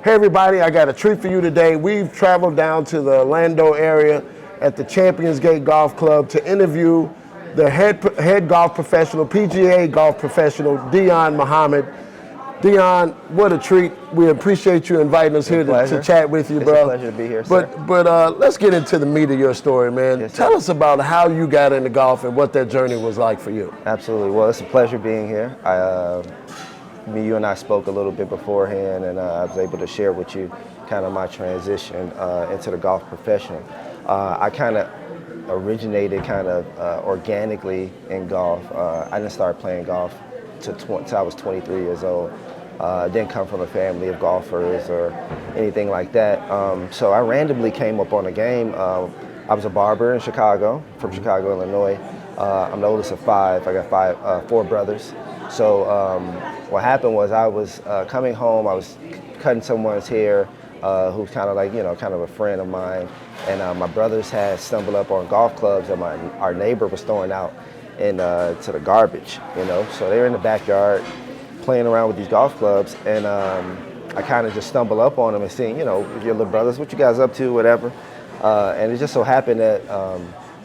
Hey everybody, I got a treat for you today. We've traveled down to the Orlando area at the ChampionsGate Golf Club to interview the head golf professional, PGA golf professional, Dion Muhammad. Dion, what a treat. We appreciate you inviting us here to chat with you, bro. It's a pleasure to be here, sir. But let's get into the meat of your story, man. Yes, Tell us about how you got into golf and what that journey was like for you. Absolutely. Well, it's a pleasure being here. You and I spoke a little bit beforehand, and I was able to share with you kind of my transition into the golf profession. I kind of originated organically in golf. I didn't start playing golf till I was 23 years old. Didn't come from a family of golfers or anything like that. So I randomly came up on a game. I was a barber in Chicago, from Chicago, Illinois. I'm the oldest of five. I got four brothers. So what happened was I was coming home. I was cutting someone's hair who's kind of like, kind of a friend of mine. And my brothers had stumbled up on golf clubs that our neighbor was throwing out to the garbage, So they were in the backyard playing around with these golf clubs. And I kind of just stumbled up on them and seeing, your little brothers, what you guys up to, whatever. And it just so happened that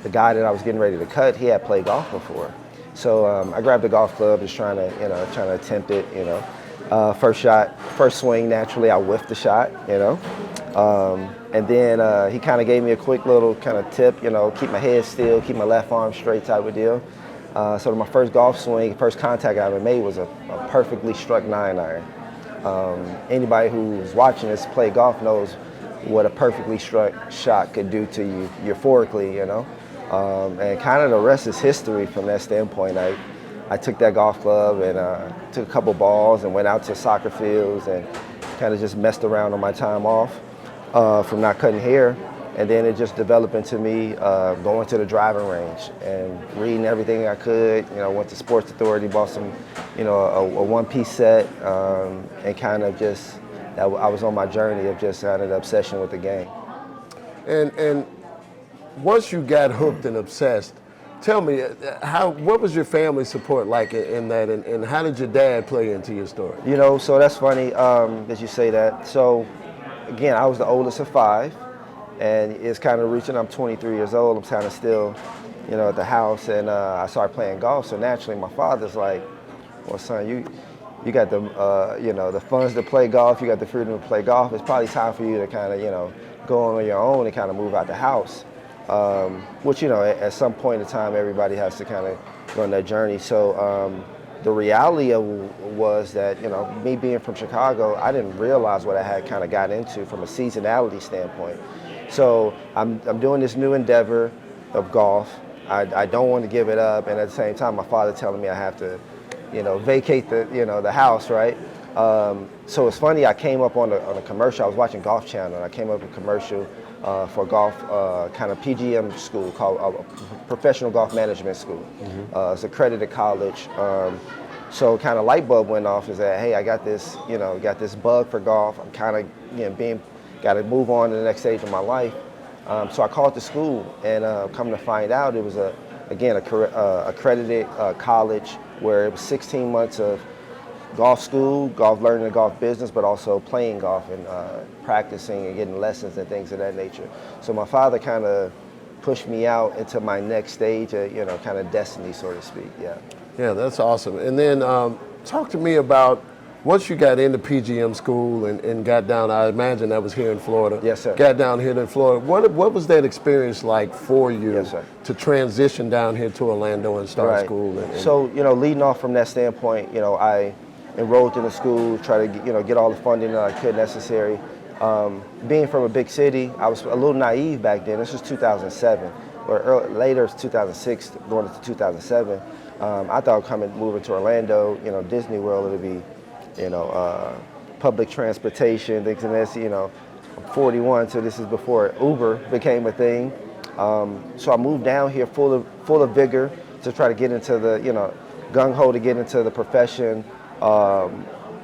the guy that I was getting ready to cut, he had played golf before. So I grabbed the golf club, just trying to attempt it, first swing, naturally, I whiffed the shot, and then he kind of gave me a quick little kind of tip, keep my head still, keep my left arm straight type of deal. So my first golf swing, first contact I ever made was a perfectly struck 9-iron. Anybody who's watching us play golf knows what a perfectly struck shot could do to you euphorically, and kind of the rest is history from that standpoint. I took that golf club and took a couple balls and went out to soccer fields and kind of just messed around on my time off from not cutting hair. And then it just developed into me going to the driving range and reading everything I could. Went to Sports Authority, bought some, a one-piece set, and kind of just, I was on my journey of just kind of the obsession with the game. And once you got hooked and obsessed, tell me, what was your family support like in that, and how did your dad play into your story? So that's funny that you say that. So again, I was the oldest of five, and it's kind of reaching, I'm 23 years old, I'm kind of still, at the house, and I started playing golf. So naturally, my father's like, well, son, you got the, the funds to play golf, you got the freedom to play golf. It's probably time for you to kind of, go on your own and kind of move out the house. Which, at some point in time, everybody has to kind of go on that journey. So the reality was that, me being from Chicago, I didn't realize what I had kind of got into from a seasonality standpoint. So I'm doing this new endeavor of golf. I don't want to give it up, and at the same time, my father telling me I have to, vacate the house, right? So it's funny, I came up on a commercial. I was watching Golf Channel, and I came up with a commercial for golf, kind of PGM school called Professional Golf Management School. Mm-hmm. It's an accredited college. So kind of light bulb went off is that, hey, I got this, got this bug for golf. I'm kind of, got to move on to the next stage of my life. So I called the school, and come to find out, it was again accredited college where it was 16 months of golf school, golf learning, and golf business, but also playing golf and practicing and getting lessons and things of that nature. So my father kind of pushed me out into my next stage of, kind of destiny, so to speak. Yeah. Yeah, that's awesome. And then talk to me about once you got into PGM school and got down, I imagine that was here in Florida. Yes, sir. Got down here in Florida. What was that experience like for you, yes, sir, to transition down here to Orlando and start school? So, leading off from that standpoint, I enrolled in the school, try to get all the funding that I could necessary. Being from a big city, I was a little naive back then. This was 2007, or later it's 2006, going into 2007. I thought moving to Orlando, Disney World, it'd be, public transportation, things and this. I'm 41, so this is before Uber became a thing. So I moved down here full of vigor to try to get into the, gung-ho to get into the profession.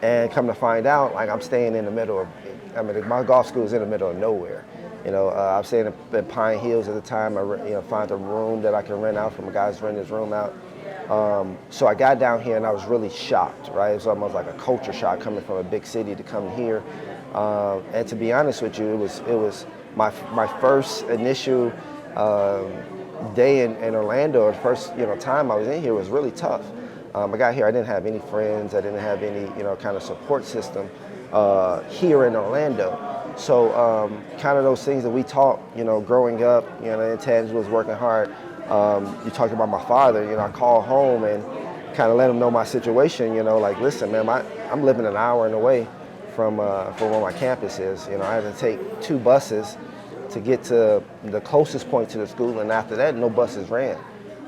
And come to find out, like, I'm staying in the middle of, my golf school is in the middle of nowhere. I'm staying in Pine Hills at the time. I find a room that I can rent out from a guy's renting his room out. So I got down here and I was really shocked, right? It was almost like a culture shock coming from a big city to come here. And to be honest with you, it was my first initial day in Orlando. The first time I was in here was really tough. I got here, I didn't have any friends, I didn't have any kind of support system here in Orlando. So kind of those things that we taught, growing up, the intangibles, working hard. You talked about my father, I called home and kind of let him know my situation, like, listen, man, I'm living an hour and away from where my campus is. I had to take 2 buses to get to the closest point to the school, and after that, no buses ran.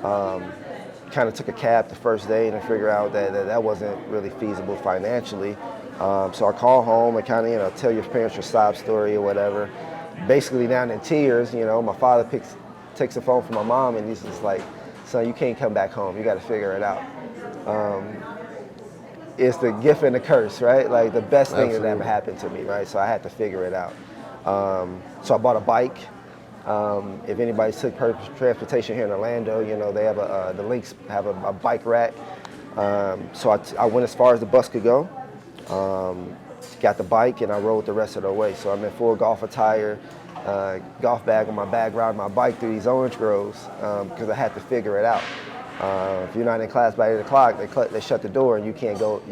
Kind of took a cab the first day and figured out that wasn't really feasible financially. So I call home and kind of, tell your parents your sob story or whatever. Basically down in tears, my father takes the phone from my mom and he's just like, son, you can't come back home. You got to figure it out. It's the gift and the curse, right? Like the best thing that ever happened to me, right? So I had to figure it out. So I bought a bike. If anybody took transportation here in Orlando, they have the links have a bike rack. So I went as far as the bus could go. Got the bike and I rode the rest of the way. So I'm in full golf attire, golf bag on my back, riding my bike through these orange groves because I had to figure it out. If you're not in class by 8 o'clock, they shut the door and you can't go.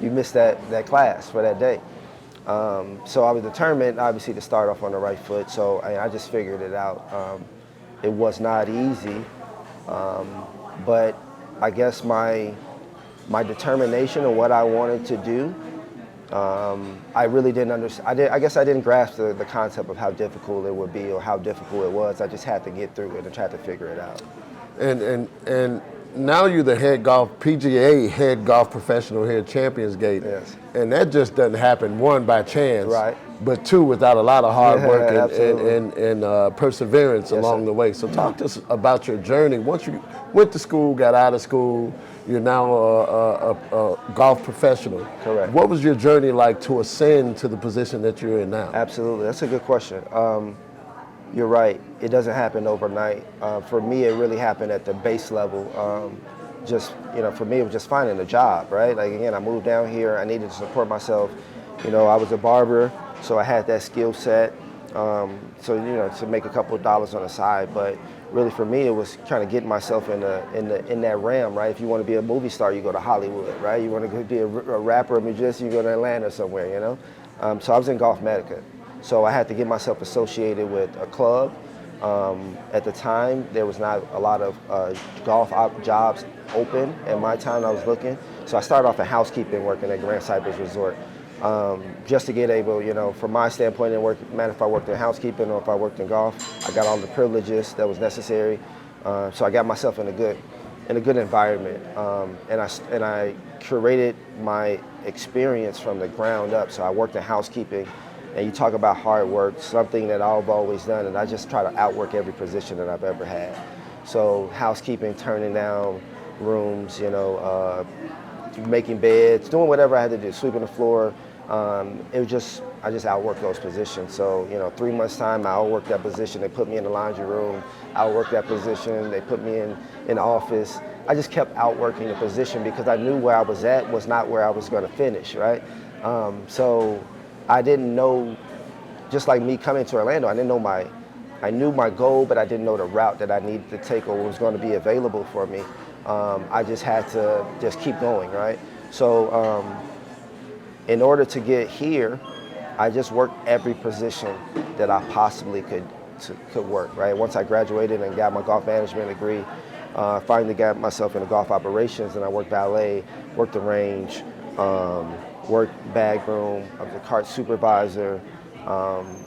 You miss that class for that day. So I was determined, obviously, to start off on the right foot. So I just figured it out. It was not easy, but I guess my determination and what I wanted to do, I really didn't understand. I guess I didn't grasp the concept of how difficult it would be or how difficult it was. I just had to get through it and try to figure it out. And now you're the PGA head golf professional here at ChampionsGate. Yes. And that just doesn't happen, 1, by chance, right, but 2, without a lot of hard work and perseverance along the way. So talk to us about your journey. Once you went to school, got out of school, you're now a golf professional. Correct. What was your journey like to ascend to the position that you're in now? Absolutely. That's a good question. You're right. It doesn't happen overnight. For me, it really happened at the base level. For me, it was just finding a job, right? Like, again, I moved down here. I needed to support myself. I was a barber, so I had that skill set. To make a couple of dollars on the side. But really, for me, it was kind of getting myself in that realm, right? If you want to be a movie star, you go to Hollywood, right? You want to be a rapper, a musician, you go to Atlanta somewhere, So I was in Golf Medica. So I had to get myself associated with a club. At the time, there was not a lot of golf jobs open at my time I was looking. So I started off in housekeeping, working at Grand Cypress Resort, just to get able, from my standpoint, it didn't matter if I worked in housekeeping or if I worked in golf. I got all the privileges that was necessary. So I got myself in a good environment, and I curated my experience from the ground up. So I worked in housekeeping. And you talk about hard work, something that I've always done, and I just try to outwork every position that I've ever had. So housekeeping, turning down rooms, making beds, doing whatever I had to do, sweeping the floor. I just outworked those positions. So, 3 months time, I outworked that position. They put me in the laundry room, outworked that position. They put me in the office. I just kept outworking the position because I knew where I was at was not where I was going to finish, right? So I didn't know, just like me coming to Orlando, I knew my goal, but I didn't know the route that I needed to take or what was going to be available for me. I just had to just keep going, right? So in order to get here, I just worked every position that I possibly could work, right? Once I graduated and got my golf management degree, finally got myself into golf operations, and I worked valet, worked the range, worked bag room, I was a cart supervisor.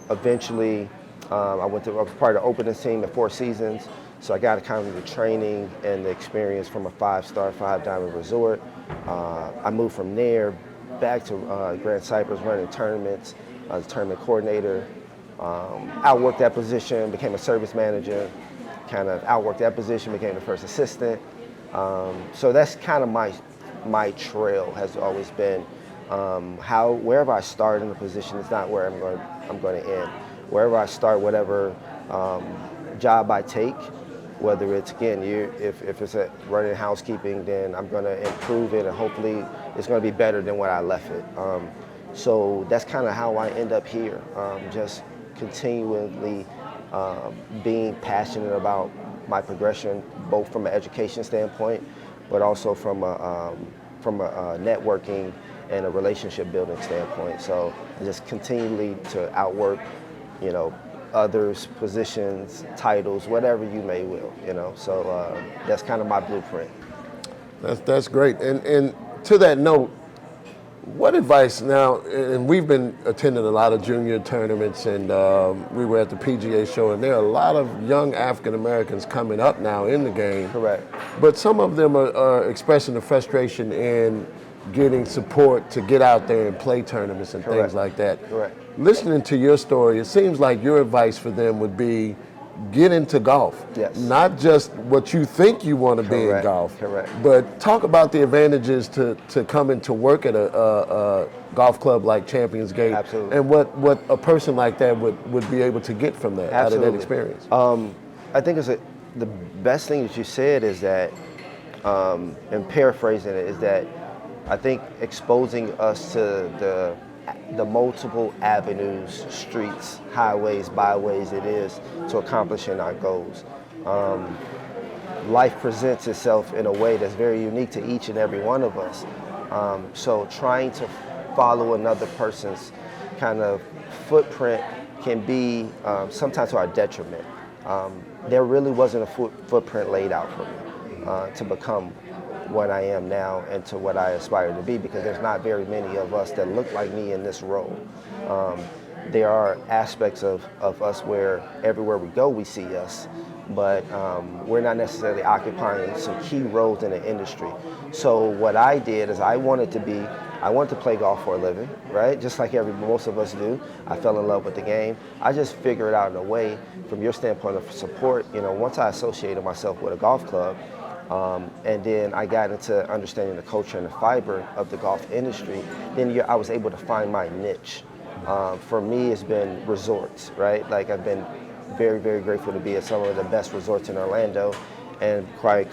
Eventually, I was part of the opening team at Four Seasons, so I got kind of the training and the experience from a 5-star, 5-diamond resort. I moved from there back to Grand Cypress, running tournaments. I was a tournament coordinator. Outworked that position, became a service manager. Kind of outworked that position, became the first assistant. So that's kind of my trail has always been. Wherever I start in the position is not where I'm going to end. Wherever I start, whatever job I take, whether it's, again, if it's running housekeeping, then I'm going to improve it, and hopefully it's going to be better than what I left it. So that's kind of how I end up here, just continually being passionate about my progression, both from an education standpoint, but also from a networking and a relationship building standpoint. So I just continually to outwork, others, positions, titles, whatever you may will, So that's kind of my blueprint. That's great. And to that note, what advice now, and we've been attending a lot of junior tournaments, and we were at the PGA show, and there are a lot of young African Americans coming up now in the game. Correct. But some of them are expressing the frustration in getting support to get out there and play tournaments and things like that. Correct. Listening to your story, it seems like your advice for them would be get into golf. Yes. Not just what you think you want to be in golf. Correct. But talk about the advantages to coming to work at a golf club like ChampionsGate. Absolutely. And what a person like that would be able to get from that, out of that experience. I think the best thing that you said is that, and paraphrasing it, is that I think exposing us to the multiple avenues, streets, highways, byways it is to accomplishing our goals. Life presents itself in a way that's very unique to each and every one of us. So trying to follow another person's kind of footprint can be sometimes to our detriment. There really wasn't a footprint laid out for me to become what I am now and to what I aspire to be, because there's not very many of us that look like me in this role. There are aspects of us where everywhere we go we see us, but we're not necessarily occupying some key roles in the industry. So what I did is I wanted to play golf for a living, right? Just like most of us do. I fell in love with the game. I just figured out a way, from your standpoint of support, once I associated myself with a golf club, and then I got into understanding the culture and the fiber of the golf industry, then I was able to find my niche. For me, it's been resorts, right? Like, I've been very, very grateful to be at some of the best resorts in Orlando and quite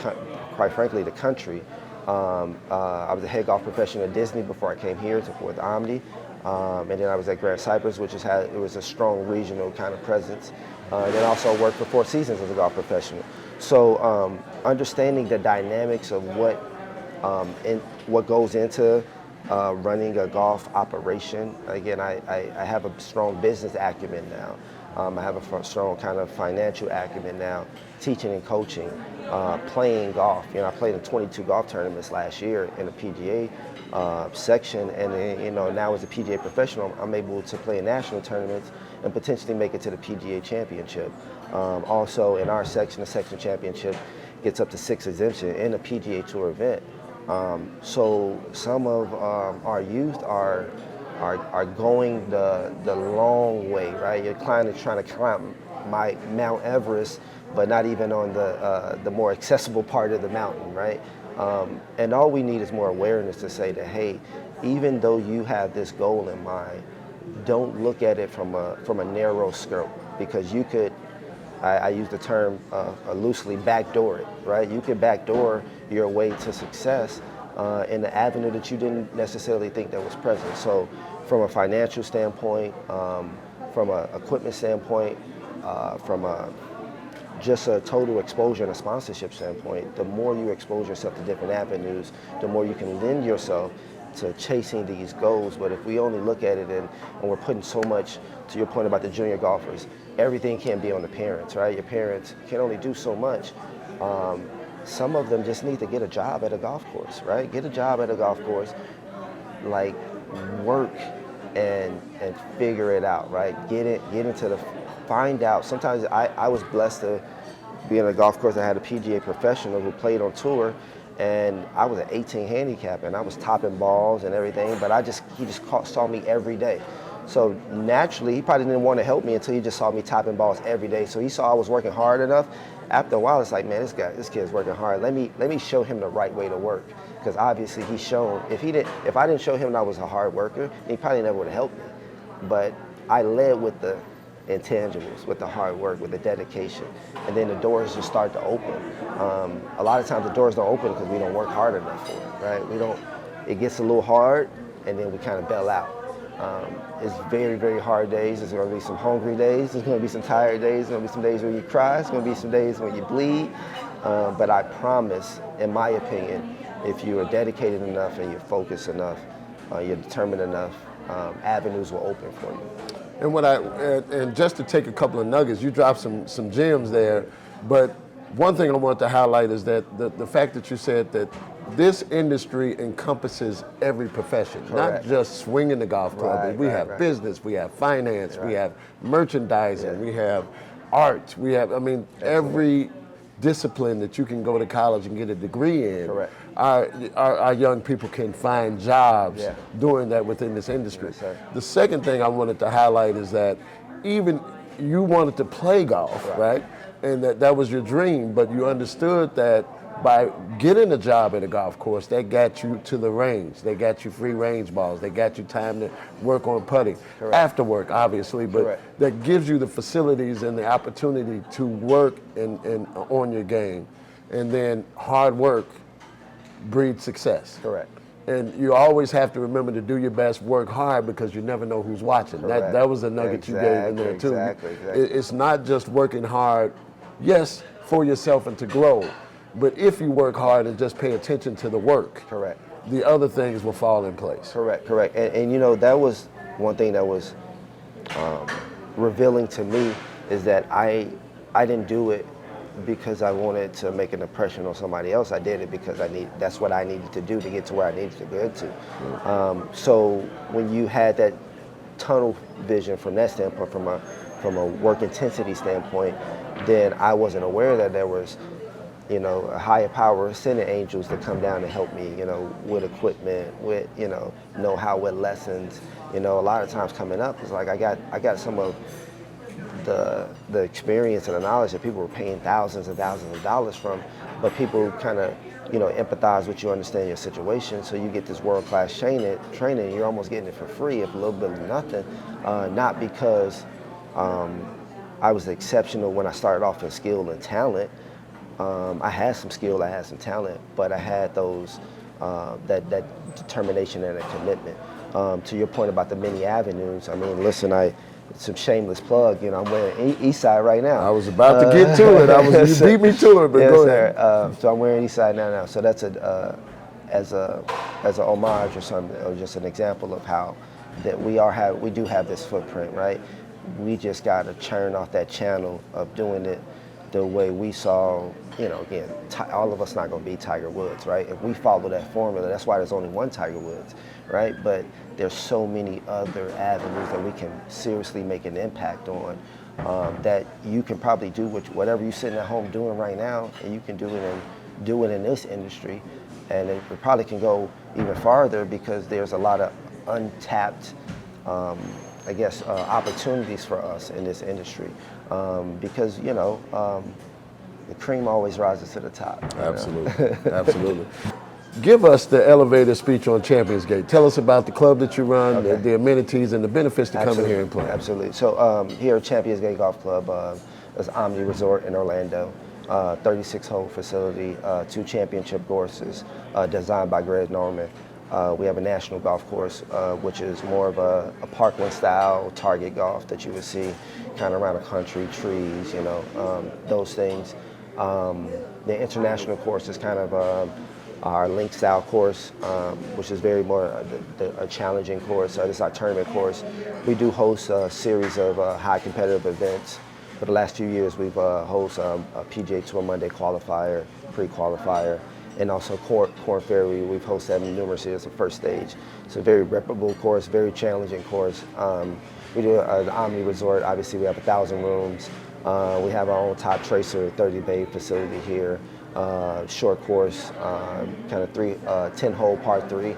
frankly, the country. I was a head golf professional at Disney before I came here with Omni. And then I was at Grand Cypress, which it was a strong regional kind of presence. And then also worked for 4 seasons as a golf professional. So understanding the dynamics of what goes into running a golf operation. Again, I have a strong business acumen now. I have a strong kind of financial acumen now, teaching and coaching, playing golf. I played in 22 golf tournaments last year in the PGA section, and then, now as a PGA professional, I'm able to play in national tournaments and potentially make it to the PGA Championship. Also, in our section, the section championship gets up to 6 exemption in a PGA Tour event. So some of our youth are going the long way, right? You're trying to climb my Mount Everest, but not even on the more accessible part of the mountain, right? And all we need is more awareness to say that, hey, even though you have this goal in mind, don't look at it from a narrow scope, because you could, I use the term loosely, backdoor it, right? You could backdoor your way to success in an avenue that you didn't necessarily think that was present. So from a financial standpoint, from an equipment standpoint, from just a total exposure and a sponsorship standpoint, the more you expose yourself to different avenues, the more you can lend yourself to chasing these goals. But if we only look at it and we're putting so much, to your point about the junior golfers, everything can't be on the parents, right? Your parents can only do so much. Some of them just need to get a job at a golf course, right? Get a job at a golf course, like work and figure it out, right? Find out. Sometimes I was blessed to be in a golf course. I had a PGA professional who played on tour, and I was an 18 handicap, and I was topping balls and everything, but he just saw me every day. So naturally, he probably didn't want to help me until he just saw me topping balls every day. So he saw I was working hard enough. After a while, it's like, man, this kid's working hard. Let me show him the right way to work, because obviously he's shown. If I didn't show him that I was a hard worker, he probably never would have helped me. But I led with the intangibles, with the hard work, with the dedication, and then the doors just start to open. A lot of times the doors don't open because we don't work hard enough for it, right? It gets a little hard, and then we kind of bail out. It's very, very hard days. There's going to be some hungry days. There's going to be some tired days. There's going to be some days where you cry. There's going to be some days when you bleed. But I promise, in my opinion, if you are dedicated enough and you're focused enough, you're determined enough, avenues will open for you. And just to take a couple of nuggets, you dropped some gems there, but one thing I want to highlight is that the fact that you said that this industry encompasses every profession, Correct. not just swinging the golf club. Right, we right, have right. business, we have finance, Right. we have merchandising, Yeah. we have art, we have, every discipline that you can go to college and get a degree in. Correct. Our young people can find jobs Yeah. doing that within this industry. Yes, sir. The second thing I wanted to highlight is that even you wanted to play golf, right? And that was your dream, but you understood that by getting a job at a golf course, that got you to the range. They got you free range balls. They got you time to work on putting. Correct. After work, obviously, but Correct. that gives you the facilities and the opportunity to work and on your game. And then hard work breeds success. Correct. And you always have to remember to do your best, work hard, because you never know who's watching. Correct. That was a nugget you gave in there too. Exactly. It's not just working hard, yes, for yourself and to grow, but if you work hard and just pay attention to the work, Correct. the other things will fall in place. Correct. And you know, that was one thing that was revealing to me, is that I didn't do it because I wanted to make an impression on somebody else. I did it because that's what I needed to do to get to where I needed to get to. So when you had that tunnel vision from that standpoint, from a work intensity standpoint, then I wasn't aware that there was, a higher power sending angels to come down and help me, with equipment, with, know-how, with lessons. A lot of times coming up, it's like I got some of the experience and the knowledge that people were paying thousands and thousands of dollars from, but people kind of, empathize with you, understand your situation, so you get this world-class training, you're almost getting it for free, if a little bit of nothing, not because I was exceptional when I started off in skill and talent. I had some skill, I had some talent, but I had those, that determination and a commitment. To your point about the many avenues, listen, some shameless plug, I'm wearing Eastside right now. I was about to get to it. You beat me to it, but yes, go ahead. Sir. So I'm wearing Eastside now. So that's as a homage or something, or just an example of how that we do have this footprint, right? We just got to churn off that channel of doing it the way we saw. Again, all of us not going to be Tiger Woods, right? If we follow that formula, that's why there's only one Tiger Woods, right? But there's so many other avenues that we can seriously make an impact on, that you can probably do whatever you're sitting at home doing right now, and you can do it in this industry, and it probably can go even farther because there's a lot of untapped, opportunities for us in this industry, because the cream always rises to the top. Absolutely, absolutely. Give us the elevator speech on ChampionsGate. Tell us about the club that you run, Okay. the amenities, and the benefits to coming here and playing. Absolutely. So here at ChampionsGate Golf Club, is Omni Resort in Orlando, 36-hole facility, 2 championship courses, designed by Greg Norman. We have a national golf course, which is more of a Parkland style target golf that you would see kind of around the country, trees, those things. The international course is kind of our link style course, which is very more a challenging course. This is our tournament course. We do host a series of high competitive events. For the last few years, we've hosted a PGA Tour Monday qualifier, pre-qualifier, and also Corn Ferry. We've hosted numerous years of first stage. It's a very reputable course, very challenging course. We do the Omni Resort. Obviously, we have 1,000 rooms. We have our own top tracer 30-bay facility here. Short course, kind of 10-hole par 3.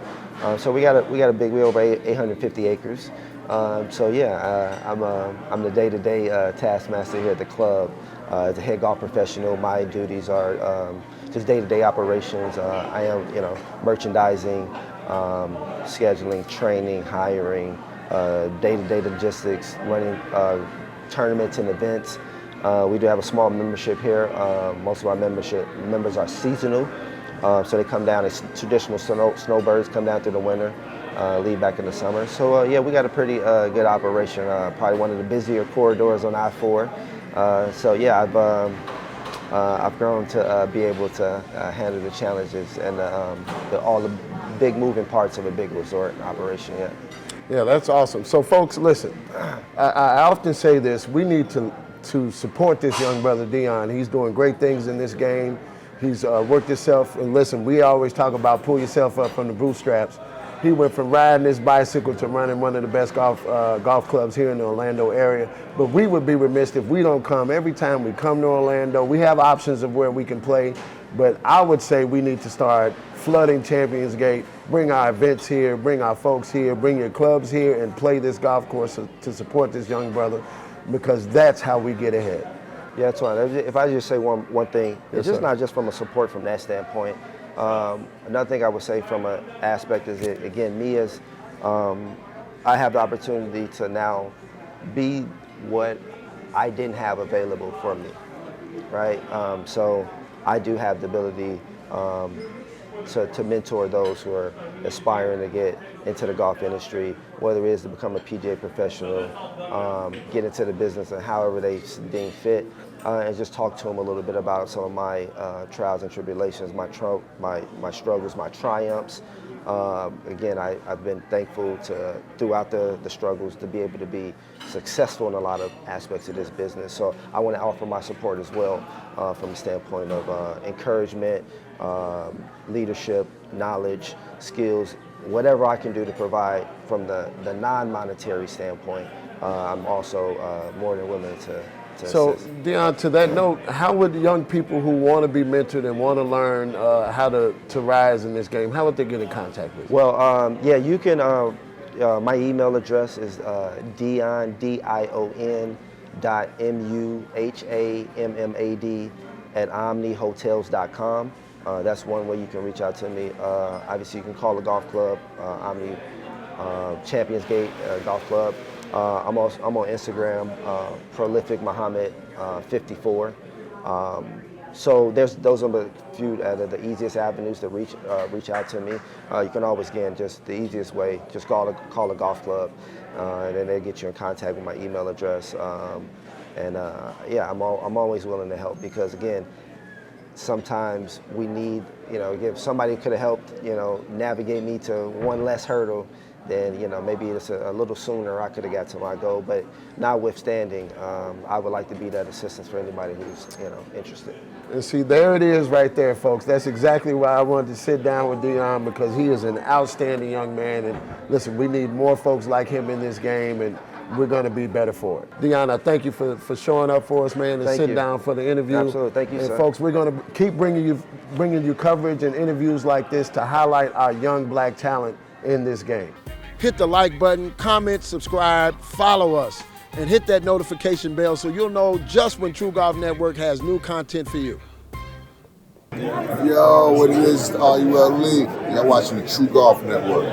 So we got a big, we over 850 acres. I'm the day-to-day taskmaster here at the club. As a head golf professional, my duties are just day-to-day operations. I am, merchandising, scheduling, training, hiring, day-to-day logistics, running tournaments and events. We do have a small membership here. Most of our members are seasonal, so they come down. It's traditional snowbirds come down through the winter. leave back in the summer. So yeah, we got a pretty good operation. Probably one of the busier corridors on I-4. So yeah, I've grown to be able to handle the challenges and all the big moving parts of a big resort operation. Yeah. Yeah, that's awesome. So folks, listen, I often say this, we need to support this young brother, Dion. He's doing great things in this game. He's worked himself, and listen, we always talk about pull yourself up from the bootstraps. He went from riding his bicycle to running one of the best golf clubs here in the Orlando area. But we would be remiss if we don't come. Every time we come to Orlando, we have options of where we can play. But I would say we need to start flooding ChampionsGate, bring our events here, bring our folks here, bring your clubs here and play this golf course to support this young brother, because that's how we get ahead. Yeah, that's right. If I just say one thing, it's just sir. not just from a support from that standpoint. Another thing I would say from an aspect is, again, me as I have the opportunity to now be what I didn't have available for me, right? So I do have the ability to mentor those who are aspiring to get into the golf industry, whether it is to become a PGA professional, get into the business and however they deem fit, and just talk to them a little bit about some of my trials and tribulations, my struggles, my triumphs. Again, I've been thankful throughout the struggles to be able to be successful in a lot of aspects of this business. So I want to offer my support as well from the standpoint of encouragement, leadership, knowledge, skills, whatever I can do to provide from the non-monetary standpoint. I'm also more than willing to So, assist. Dion, to that note, how would young people who want to be mentored and want to learn how to rise in this game, how would they get in contact with you? Well, yeah, you can, my email address is Dion, Dion, .muhammad @omnihotels.com. That's one way you can reach out to me. Obviously, you can call the golf club, Omni ChampionsGate Golf Club. I'm on Instagram, Prolific Muhammad 54. So those are the few of the easiest avenues to reach out to me. You can always, again, just the easiest way, just call a golf club, and then they get you in contact with my email address. Yeah, I'm always willing to help, because again, sometimes we need, if somebody could have helped, navigate me to one less hurdle, then maybe it's a little sooner I could have got to my goal. But notwithstanding, I would like to be that assistance for anybody who's interested. And see, there it is right there, folks. That's exactly why I wanted to sit down with Dion, because he is an outstanding young man. And listen, we need more folks like him in this game, and we're going to be better for it. Dion, I thank you for showing up for us, man, and sitting down for the interview. Absolutely, thank you, and sir. Folks, we're going to keep bringing you coverage and interviews like this to highlight our young black talent in this game. Hit the like button, comment, subscribe, follow us, and hit that notification bell so you'll know just when True Golf Network has new content for you. Yo, what it is, RUL League. Y'all watching the True Golf Network.